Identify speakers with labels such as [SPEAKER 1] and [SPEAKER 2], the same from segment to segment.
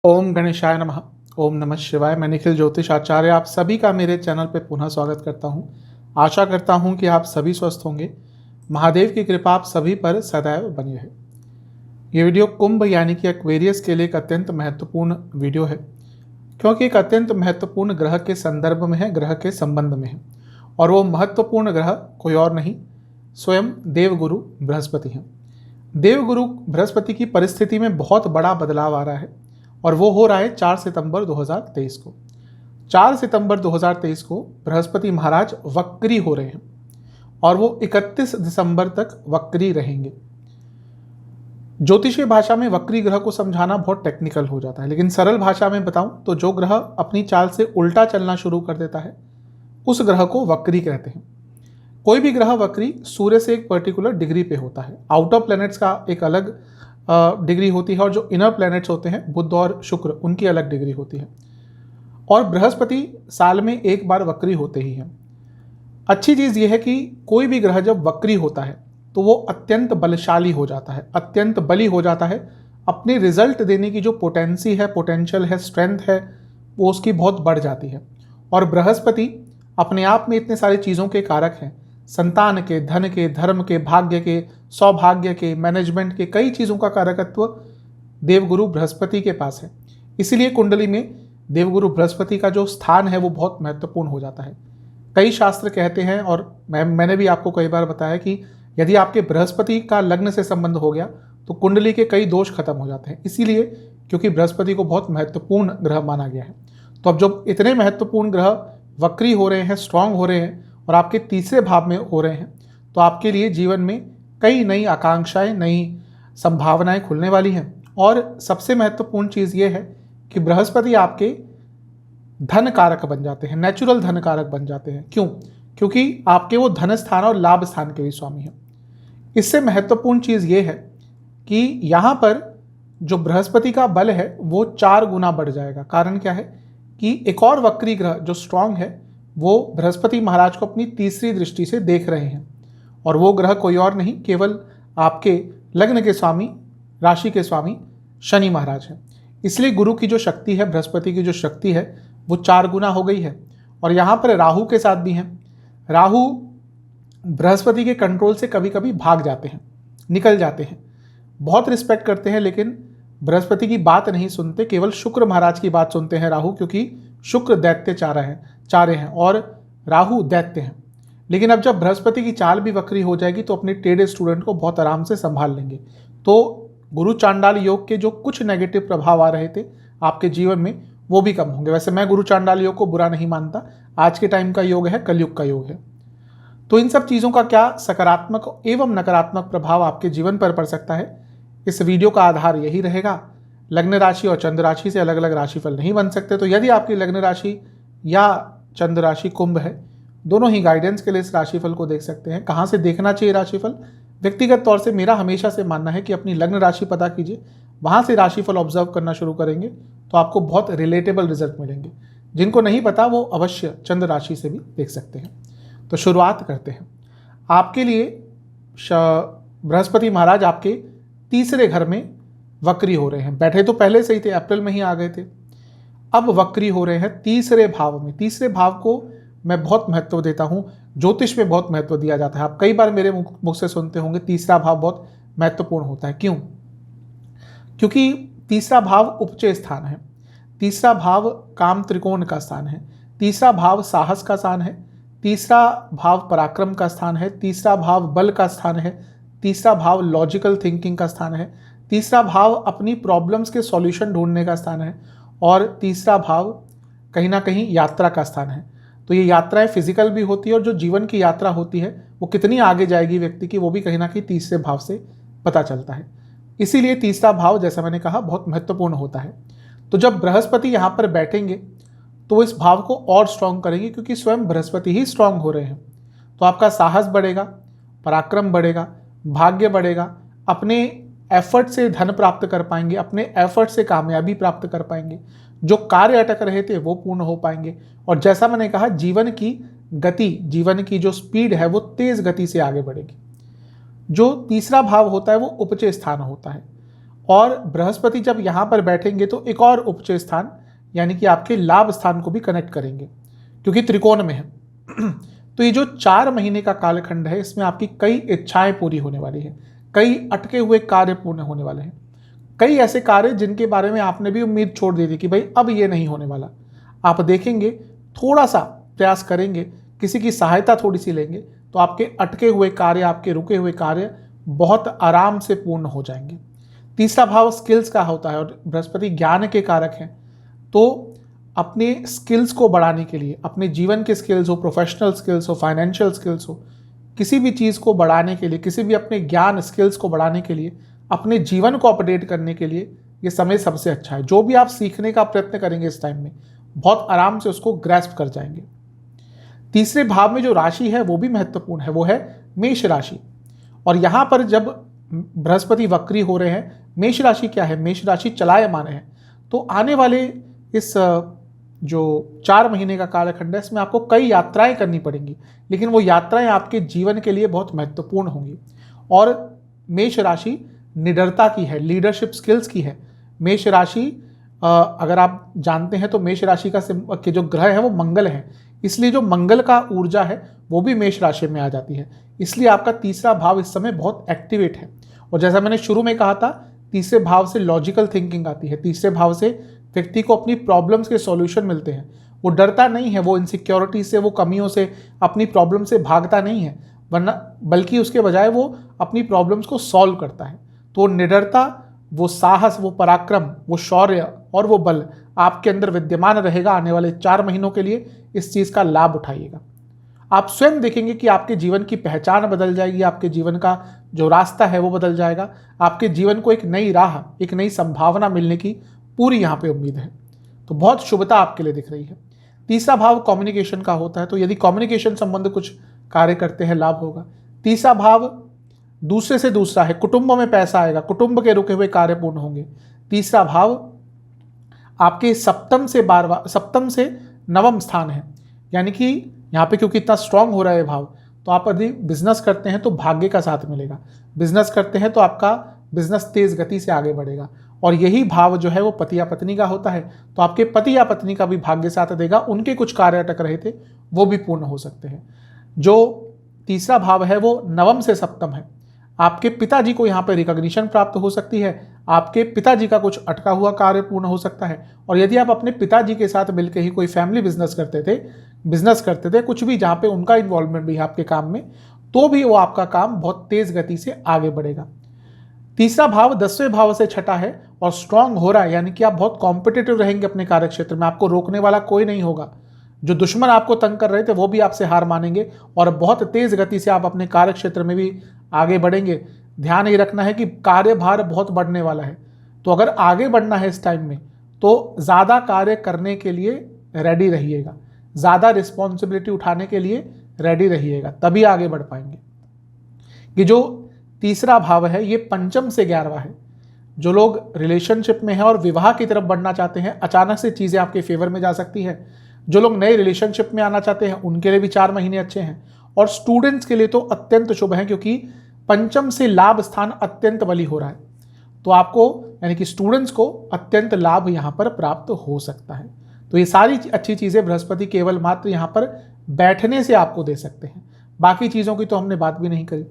[SPEAKER 1] ओम गणेशाय नमः। ओम नमः शिवाय। मैं निखिल ज्योतिष आचार्य आप सभी का मेरे चैनल पर पुनः स्वागत करता हूं। आशा करता हूं कि आप सभी स्वस्थ होंगे। महादेव की कृपा आप सभी पर सदैव बनी रहे। ये वीडियो कुंभ यानी कि एक्वेरियस के लिए एक अत्यंत महत्वपूर्ण वीडियो है, क्योंकि एक अत्यंत महत्वपूर्ण ग्रह के संदर्भ में है, ग्रह के संबंध में है। और वो महत्वपूर्ण ग्रह कोई और नहीं, स्वयं देवगुरु बृहस्पति हैं। देवगुरु बृहस्पति की परिस्थिति में बहुत बड़ा बदलाव आ रहा है और वो हो रहा है 4 सितंबर 2023 को। 4 सितंबर 2023 को बृहस्पति महाराज वक्री हो रहे हैं और वो 31 दिसंबर तक वक्री रहेंगे। ज्योतिषीय भाषा में वक्री ग्रह को समझाना बहुत टेक्निकल हो जाता है, लेकिन सरल भाषा में बताऊं तो जो ग्रह अपनी चाल से उल्टा चलना शुरू कर देता है उस ग्रह को वक्री कहते हैं। कोई भी ग्रह वक्री सूर्य से एक पर्टिकुलर डिग्री पे होता है। आउटर प्लैनेट्स का एक अलग डिग्री होती है और जो इनर प्लैनेट्स होते हैं बुध और शुक्र, उनकी अलग डिग्री होती है। और बृहस्पति साल में एक बार वक्री होते ही हैं। अच्छी चीज़ यह है कि कोई भी ग्रह जब वक्री होता है तो वो अत्यंत बलशाली हो जाता है, अत्यंत बली हो जाता है। अपने रिजल्ट देने की जो पोटेंसी है, पोटेंशियल है, स्ट्रेंथ है, वो उसकी बहुत बढ़ जाती है। और बृहस्पति अपने आप में इतने सारी चीज़ों के कारक हैं, संतान के, धन के, धर्म के, भाग्य के, सौभाग्य के, मैनेजमेंट के, कई चीज़ों का कारकत्व देवगुरु बृहस्पति के पास है। इसीलिए कुंडली में देवगुरु बृहस्पति का जो स्थान है वो बहुत महत्वपूर्ण हो जाता है। कई शास्त्र कहते हैं और मैंने भी आपको कई बार बताया कि यदि आपके बृहस्पति का लग्न से संबंध हो गया तो कुंडली के कई दोष खत्म हो जाते हैं। इसीलिए क्योंकि बृहस्पति को बहुत महत्वपूर्ण ग्रह माना गया है। तो अब जब इतने महत्वपूर्ण ग्रह वक्री हो रहे हैं, स्ट्रांग हो रहे हैं और आपके तीसरे भाव में हो रहे हैं, तो आपके लिए जीवन में कई नई आकांक्षाएं, नई संभावनाएं खुलने वाली हैं। और सबसे महत्वपूर्ण चीज़ ये है कि बृहस्पति आपके धन कारक बन जाते हैं, नेचुरल धन कारक बन जाते हैं। क्यों? क्योंकि आपके वो धन स्थान और लाभ स्थान के भी स्वामी हैं। इससे महत्वपूर्ण चीज़ ये है कि यहाँ पर जो बृहस्पति का बल है वो 4 गुना बढ़ जाएगा। कारण क्या है कि एक और वक्री ग्रह जो स्ट्रांग है वो बृहस्पति महाराज को अपनी तीसरी दृष्टि से देख रहे हैं। और वो ग्रह कोई और नहीं, केवल आपके लग्न के स्वामी, राशि के स्वामी शनि महाराज हैं। इसलिए गुरु की जो शक्ति है, बृहस्पति की जो शक्ति है वो 4 गुना हो गई है। और यहाँ पर राहु के साथ भी हैं। राहु बृहस्पति के कंट्रोल से कभी कभी भाग जाते हैं, निकल जाते हैं, बहुत रिस्पेक्ट करते हैं, लेकिन बृहस्पति की बात नहीं सुनते, केवल शुक्र महाराज की बात सुनते हैं राहु, क्योंकि शुक्र दैत्य चारे हैं और राहु दैत्य हैं। लेकिन अब जब बृहस्पति की चाल भी वक्री हो जाएगी तो अपने टेढ़े स्टूडेंट को बहुत आराम से संभाल लेंगे। तो गुरु चांडाल योग के जो कुछ नेगेटिव प्रभाव आ रहे थे आपके जीवन में वो भी कम होंगे। वैसे मैं गुरु चांडाल योग को बुरा नहीं मानता, आज के टाइम का योग है, कलयुग का योग है। तो इन सब चीज़ों का क्या सकारात्मक एवं नकारात्मक प्रभाव आपके जीवन पर पड़ सकता है, इस वीडियो का आधार यही रहेगा। लग्न राशि और चंद्र राशि से अलग अलग राशिफल नहीं बन सकते। तो यदि आपकी लग्न राशि या चंद्र राशि कुंभ है, दोनों ही गाइडेंस के लिए इस राशिफल को देख सकते हैं। कहाँ से देखना चाहिए राशिफल? व्यक्तिगत तौर से मेरा हमेशा से मानना है कि अपनी लग्न राशि पता कीजिए, वहाँ से राशिफल ऑब्जर्व करना शुरू करेंगे तो आपको बहुत रिलेटेबल रिजल्ट मिलेंगे। जिनको नहीं पता वो अवश्य चंद्र राशि से भी देख सकते हैं। तो शुरुआत करते हैं। आपके लिए बृहस्पति महाराज आपके तीसरे घर में वक्री हो रहे हैं। बैठे तो पहले से ही थे, अप्रैल में ही आ गए थे, अब वक्री हो रहे हैं तीसरे भाव में। तीसरे भाव को मैं बहुत महत्व देता हूँ, ज्योतिष में बहुत महत्व दिया जाता है। आप कई बार मेरे मुख से सुनते होंगे तीसरा भाव बहुत महत्वपूर्ण होता है। क्यों? क्योंकि तीसरा भाव उपचय स्थान है, तीसरा भाव काम त्रिकोण का स्थान है, तीसरा भाव साहस का स्थान है, तीसरा भाव पराक्रम का स्थान है, तीसरा भाव बल का स्थान है, तीसरा भाव लॉजिकल थिंकिंग का स्थान है, तीसरा भाव अपनी प्रॉब्लम्स के सॉल्यूशन ढूंढने का स्थान है, और तीसरा भाव कहीं ना कहीं यात्रा का स्थान है। तो ये यात्राएं फिजिकल भी होती है और जो जीवन की यात्रा होती है वो कितनी आगे जाएगी व्यक्ति की, वो भी कहीं ना कहीं तीसरे भाव से पता चलता है। इसीलिए तीसरा भाव, जैसा मैंने कहा, बहुत महत्वपूर्ण होता है। तो जब बृहस्पति यहाँ पर बैठेंगे तो वो इस भाव को और स्ट्रांग करेंगे, क्योंकि स्वयं बृहस्पति ही स्ट्रांग हो रहे हैं। तो आपका साहस बढ़ेगा, पराक्रम बढ़ेगा, भाग्य बढ़ेगा, अपने एफर्ट से धन प्राप्त कर पाएंगे, अपने एफर्ट से कामयाबी प्राप्त कर पाएंगे, जो कार्य अटक रहे थे वो पूर्ण हो पाएंगे। और जैसा मैंने कहा, जीवन की गति, जीवन की जो स्पीड है वो तेज गति से आगे बढ़ेगी। जो तीसरा भाव होता है वो उपचय स्थान होता है और बृहस्पति जब यहाँ पर बैठेंगे तो एक और उपचय स्थान यानी कि आपके लाभ स्थान को भी कनेक्ट करेंगे क्योंकि त्रिकोण में है। तो ये जो 4 महीने का कालखंड है इसमें आपकी कई इच्छाएं पूरी होने वाली है, कई अटके हुए कार्य पूर्ण होने वाले हैं, कई ऐसे कार्य जिनके बारे में आपने भी उम्मीद छोड़ दी थी कि भाई अब ये नहीं होने वाला, आप देखेंगे थोड़ा सा प्रयास करेंगे, किसी की सहायता थोड़ी सी लेंगे तो आपके अटके हुए कार्य, आपके रुके हुए कार्य बहुत आराम से पूर्ण हो जाएंगे। तीसरा भाव स्किल्स का होता है और बृहस्पति ज्ञान के कारक हैं, तो अपने स्किल्स को बढ़ाने के लिए, अपने जीवन के स्किल्स हो, प्रोफेशनल स्किल्स हो, फाइनेंशियल स्किल्स हो, किसी भी चीज़ को बढ़ाने के लिए, किसी भी अपने ज्ञान स्किल्स को बढ़ाने के लिए, अपने जीवन को अपडेट करने के लिए ये समय सबसे अच्छा है। जो भी आप सीखने का प्रयत्न करेंगे इस टाइम में बहुत आराम से उसको ग्रैस्प कर जाएंगे। तीसरे भाव में जो राशि है वो भी महत्वपूर्ण है, वो है मेष राशि। और यहाँ पर जब बृहस्पति वक्री हो रहे हैं, मेष राशि क्या है, मेष राशि चलायमान है। तो आने वाले इस जो 4 महीने का कालखंड है इसमें आपको कई यात्राएं करनी पड़ेंगी, लेकिन वो यात्राएं आपके जीवन के लिए बहुत महत्वपूर्ण होंगी। और मेष राशि निडरता की है, लीडरशिप स्किल्स की है। मेष राशि अगर आप जानते हैं तो मेष राशि के जो ग्रह है वो मंगल है, इसलिए जो मंगल का ऊर्जा है वो भी मेष राशि में आ जाती है। इसलिए आपका तीसरा भाव इस समय बहुत एक्टिवेट है। और जैसा मैंने शुरू में कहा था, तीसरे भाव से लॉजिकल थिंकिंग आती है, तीसरे भाव से व्यक्ति को अपनी प्रॉब्लम्स के सॉल्यूशन मिलते हैं। वो डरता नहीं है, वो इनसिक्योरिटी से, वो कमियों से, अपनी प्रॉब्लम से भागता नहीं है, वरना बल्कि उसके बजाय वो अपनी प्रॉब्लम्स को सॉल्व करता है। तो निडरता, वो साहस, वो पराक्रम, वो शौर्य और वो बल आपके अंदर विद्यमान रहेगा। आने वाले 4 महीनों के लिए इस चीज़ का लाभ उठाइएगा। आप स्वयं देखेंगे कि आपके जीवन की पहचान बदल जाएगी, आपके जीवन का जो रास्ता है वो बदल जाएगा, आपके जीवन को एक नई राह, एक नई संभावना मिलने की पूरी यहाँ पे उम्मीद है। तो बहुत शुभता आपके लिए दिख रही है। तीसरा भाव कम्युनिकेशन का होता है, तो यदि कम्युनिकेशन संबंध कुछ कार्य करते हैं लाभ होगा। तीसरा भाव दूसरे से दूसरा है, कुटुंब में पैसा आएगा, कुटुंब के रुके हुए कार्य पूर्ण होंगे। तीसरा भाव आपके सप्तम से नवम स्थान है, यानी कि यहाँ पे क्योंकि इतना स्ट्रांग हो रहा है भाव, तो आप यदि बिजनेस करते हैं तो भाग्य का साथ मिलेगा। बिजनेस करते हैं तो आपका बिजनेस तेज गति से आगे बढ़ेगा। और यही भाव जो है वो पति या पत्नी का होता है, तो आपके पति या पत्नी का भी भाग्य साथ देगा, उनके कुछ कार्य अटक रहे थे वो भी पूर्ण हो सकते हैं। जो तीसरा भाव है वो नवम से सप्तम है, आपके पिताजी को यहाँ पे रिकॉग्निशन प्राप्त हो सकती है, आपके पिताजी का कुछ अटका हुआ कार्य पूर्ण हो सकता है। और यदि आप अपने पिताजी के साथ मिलकर ही कोई फैमिली बिजनेस करते थे कुछ भी जहाँ पे उनका इन्वॉल्वमेंट भी है आपके काम में, तो भी वो आपका काम बहुत तेज गति से आगे बढ़ेगा। तीसरा भाव 10वें भाव से छठा है और स्ट्रांग हो रहा है, यानी कि आप बहुत कॉम्पिटिटिव रहेंगे अपने कार्य क्षेत्र में, आपको रोकने वाला कोई नहीं होगा। जो दुश्मन आपको तंग कर रहे थे वो भी आपसे हार मानेंगे और बहुत तेज गति से आप अपने कार्य क्षेत्र में भी आगे बढ़ेंगे। ध्यान ये रखना है कि कार्यभार बहुत बढ़ने वाला है, तो अगर आगे बढ़ना है इस टाइम में तो ज़्यादा कार्य करने के लिए रेडी रहिएगा, ज़्यादा रिस्पॉन्सिबिलिटी उठाने के लिए रेडी रहिएगा, तभी आगे बढ़ पाएंगे। कि जो तीसरा भाव है ये पंचम से 11वां है। जो लोग रिलेशनशिप में हैं और विवाह की तरफ बढ़ना चाहते हैं, अचानक से चीज़ें आपके फेवर में जा सकती है। जो लोग नए रिलेशनशिप में आना चाहते हैं उनके लिए भी 4 महीने अच्छे हैं। और स्टूडेंट्स के लिए तो अत्यंत शुभ है, क्योंकि पंचम से लाभ स्थान अत्यंत बली हो रहा है, तो आपको यानी कि स्टूडेंट्स को अत्यंत लाभ यहाँ पर प्राप्त हो सकता है। तो ये सारी अच्छी चीज़ें बृहस्पति केवल मात्र यहाँ पर बैठने से आपको दे सकते हैं, बाकी चीज़ों की तो हमने बात भी नहीं करी।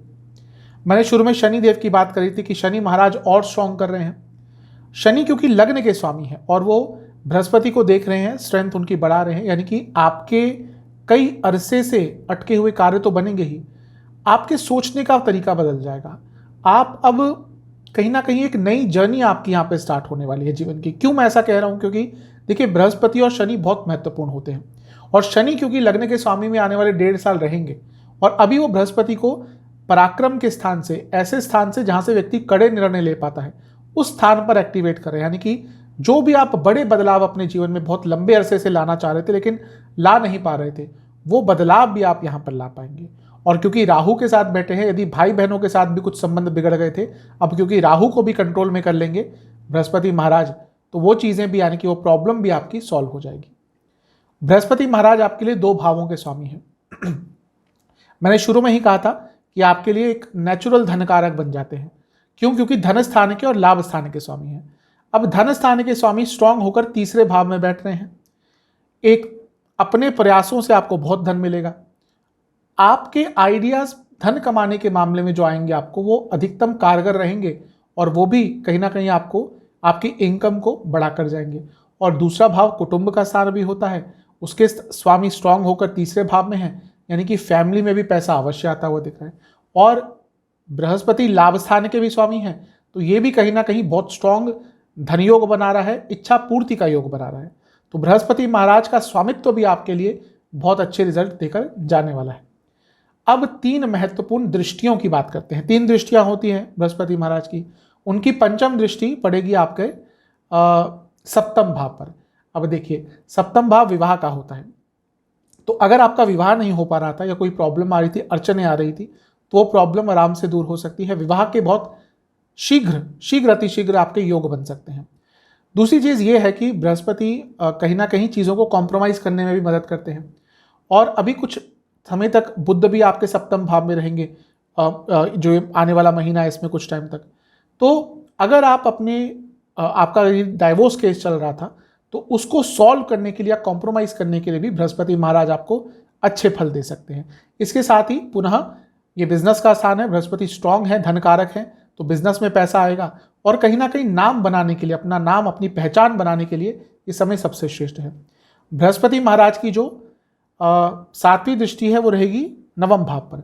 [SPEAKER 1] मैंने शुरू में शनि देव की बात करी थी कि शनि महाराज और स्ट्रॉन्ग कर रहे हैं। शनि क्योंकि लग्न के स्वामी हैं और वो बृहस्पति को देख रहे हैं, स्ट्रेंथ उनकी बढ़ा रहे हैं, यानी कि आपके कई अरसे से अटके हुए कार्य तो बनेंगे ही, आपके सोचने का तरीका बदल जाएगा। आप अब कहीं ना कहीं एक नई जर्नी आपकी यहाँ पे स्टार्ट होने वाली है जीवन की। क्यों मैं ऐसा कह रहा हूँ, क्योंकि देखिए बृहस्पति और शनि बहुत महत्वपूर्ण होते हैं, और शनि क्योंकि लग्न के स्वामी में आने वाले 1.5 साल रहेंगे, और अभी वो बृहस्पति को पराक्रम के स्थान से, ऐसे स्थान से जहाँ से व्यक्ति कड़े निर्णय ले पाता है, उस स्थान पर एक्टिवेट करें। यानी कि जो भी आप बड़े बदलाव अपने जीवन में बहुत लंबे अरसे से लाना चाह रहे थे लेकिन ला नहीं पा रहे थे, वो बदलाव भी आप यहाँ पर ला पाएंगे। और क्योंकि राहु के साथ बैठे हैं, यदि भाई बहनों के साथ भी कुछ संबंध बिगड़ गए थे, अब क्योंकि राहु को भी कंट्रोल में कर लेंगे बृहस्पति महाराज, तो वो चीज़ें भी यानी कि वो प्रॉब्लम भी आपकी सॉल्व हो जाएगी। बृहस्पति महाराज आपके लिए 2 भावों के स्वामी हैं। मैंने शुरू में ही कहा था कि आपके लिए एक नेचुरल धनकारक बन जाते हैं, क्यों? क्योंकि धन स्थान के और लाभ स्थान के स्वामी हैं। अब धन स्थान के स्वामी स्ट्रांग होकर तीसरे भाव में बैठ रहे हैं। एक अपने प्रयासों से आपको बहुत धन मिलेगा। आपके आइडियाज धन कमाने के मामले में जो आएंगे आपको, वो अधिकतम कारगर रहेंगे और वो भी कहीं ना कहीं आपको आपकी इनकम को बढ़ा कर जाएंगे। और दूसरा भाव कुटुंब का स्थान भी होता है, उसके स्वामी स्ट्रांग होकर तीसरे भाव में है, यानी कि फैमिली में भी पैसा अवश्य आता हुआ दिख रहा है। और बृहस्पति लाभ स्थान के भी स्वामी हैं, तो ये भी कहीं ना कहीं बहुत स्ट्रांग धन योग बना रहा है, इच्छा पूर्ति का योग बना रहा है। तो बृहस्पति महाराज का स्वामित्व भी आपके लिए बहुत अच्छे रिजल्ट देकर जाने वाला है। अब 3 महत्वपूर्ण दृष्टियों की बात करते हैं। 3 दृष्टियां होती हैं बृहस्पति महाराज की। उनकी पंचम दृष्टि पड़ेगी आपके सप्तम भाव पर। अब देखिए, सप्तम भाव विवाह का होता है, तो अगर आपका विवाह नहीं हो पा रहा था या कोई प्रॉब्लम आ रही थी, अड़चने आ रही थी, तो वो प्रॉब्लम आराम से दूर हो सकती है। विवाह के बहुत शीघ्र अतिशीघ्र आपके योग बन सकते हैं। दूसरी चीज़ ये है कि बृहस्पति कहीं ना कहीं चीज़ों को कॉम्प्रोमाइज करने में भी मदद करते हैं। और अभी कुछ समय तक बुध भी आपके सप्तम भाव में रहेंगे, जो आने वाला महीना है इसमें कुछ टाइम तक। तो अगर आप आपका डाइवोर्स केस चल रहा था, तो उसको सॉल्व करने के लिए या कॉम्प्रोमाइज़ करने के लिए भी बृहस्पति महाराज आपको अच्छे फल दे सकते हैं। इसके साथ ही पुनः ये बिजनेस का स्थान है, बृहस्पति स्ट्रांग है, धनकारक है, तो बिजनेस में पैसा आएगा। और कहीं ना कहीं नाम बनाने के लिए, अपना नाम, अपनी पहचान बनाने के लिए ये समय सबसे श्रेष्ठ है। बृहस्पति महाराज की जो 7वीं दृष्टि है वो रहेगी नवम भाव पर।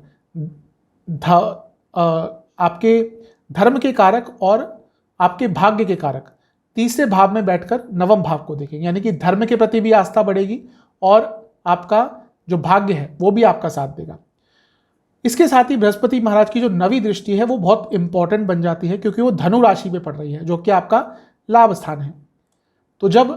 [SPEAKER 1] आपके धर्म के कारक और आपके भाग्य के कारक तीसरे भाव में बैठकर नवम भाव को देखेंगे, यानी कि धर्म के प्रति भी आस्था बढ़ेगी और आपका जो भाग्य है वो भी आपका साथ देगा। इसके साथ ही बृहस्पति महाराज की जो 9वीं दृष्टि है वो बहुत इंपॉर्टेंट बन जाती है, क्योंकि वो धनु राशि पे पड़ रही है, जो कि आपका लाभ स्थान है। तो जब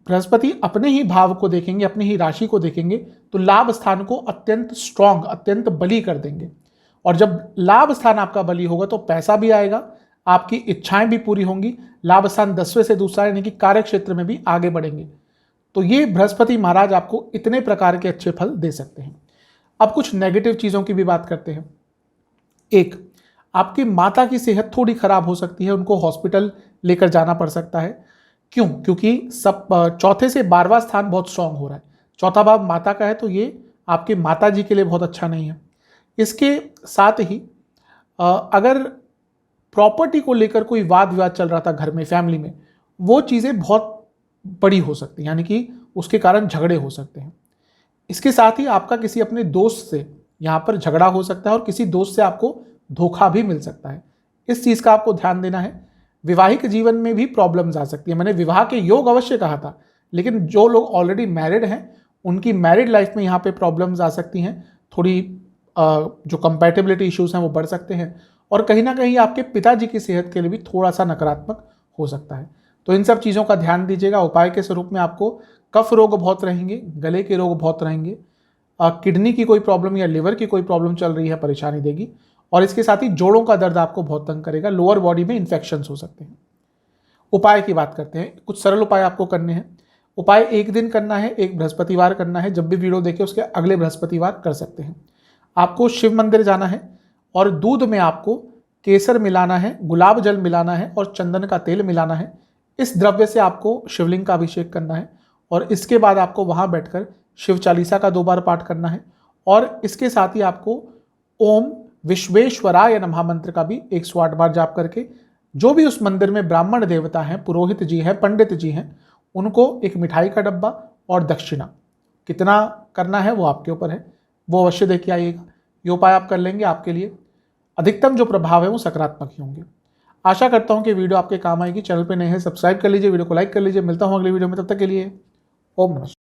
[SPEAKER 1] बृहस्पति अपने ही भाव को देखेंगे, अपनी ही राशि को देखेंगे, तो लाभ स्थान को अत्यंत स्ट्रांग, अत्यंत बली कर देंगे। और जब लाभ स्थान आपका बली होगा तो पैसा भी आएगा, आपकी इच्छाएं भी पूरी होंगी। लाभ स्थान 10वें से दूसरा, यानी कि कार्य क्षेत्र में भी आगे बढ़ेंगे। तो ये बृहस्पति महाराज आपको इतने प्रकार के अच्छे फल दे सकते हैं। अब कुछ नेगेटिव चीज़ों की भी बात करते हैं। एक, आपकी माता की सेहत थोड़ी खराब हो सकती है, उनको हॉस्पिटल लेकर जाना पड़ सकता है। क्यों? क्योंकि चौथे से 12वां स्थान बहुत स्ट्रांग हो रहा है। चौथा भाव माता का है, तो ये आपके माता जी के लिए बहुत अच्छा नहीं है। इसके साथ ही अगर प्रॉपर्टी को लेकर कोई वाद विवाद चल रहा था घर में, फैमिली में, वो चीज़ें बहुत बड़ी हो सकती हैं, यानी कि उसके कारण झगड़े हो सकते हैं। इसके साथ ही आपका किसी अपने दोस्त से यहाँ पर झगड़ा हो सकता है और किसी दोस्त से आपको धोखा भी मिल सकता है। इस चीज़ का आपको ध्यान देना है। वैवाहिक जीवन में भी प्रॉब्लम्स आ सकती है। मैंने विवाह के योग अवश्य कहा था, लेकिन जो लोग ऑलरेडी मैरिड हैं उनकी मैरिड लाइफ में यहाँ पे प्रॉब्लम्स आ सकती हैं। थोड़ी जो कंपैटिबिलिटी इश्यूज हैं वो बढ़ सकते हैं, और कहीं ना कहीं आपके पिताजी की सेहत के लिए भी थोड़ा सा नकारात्मक हो सकता है। तो इन सब चीज़ों का ध्यान दीजिएगा। उपाय के स्वरूप में आपको कफ रोग बहुत रहेंगे, गले के रोग बहुत रहेंगे, किडनी की कोई प्रॉब्लम या लिवर की कोई प्रॉब्लम चल रही है, परेशानी देगी। और इसके साथ ही जोड़ों का दर्द आपको बहुत तंग करेगा, लोअर बॉडी में इन्फेक्शंस हो सकते हैं। उपाय की बात करते हैं। कुछ सरल उपाय आपको करने हैं। उपाय एक दिन करना है, एक बृहस्पतिवार करना है। जब भी वीडियो देखें उसके अगले बृहस्पतिवार कर सकते हैं। आपको शिव मंदिर जाना है और दूध में आपको केसर मिलाना है, गुलाब जल मिलाना है और चंदन का तेल मिलाना है। इस द्रव्य से आपको शिवलिंग का अभिषेक करना है और इसके बाद आपको वहाँ बैठकर शिव चालीसा का 2 बार पाठ करना है। और इसके साथ ही आपको ओम विश्वेश्वराय नमः मंत्र का भी 108 बार जाप करके, जो भी उस मंदिर में ब्राह्मण देवता हैं, पुरोहित जी हैं, पंडित जी हैं, उनको एक मिठाई का डब्बा और दक्षिणा, कितना करना है वो आपके ऊपर है, वो अवश्य दे के आइएगा। ये उपाय आप कर लेंगे, आपके लिए अधिकतम जो प्रभाव है वो सकारात्मक ही होंगे। आशा करता हूँ कि वीडियो आपके काम आएगी। चैनल पे नए हैं सब्सक्राइब कर लीजिए, वीडियो को लाइक कर लीजिए। मिलता हूँ अगली वीडियो में, तब तक के लिए ओम नमः।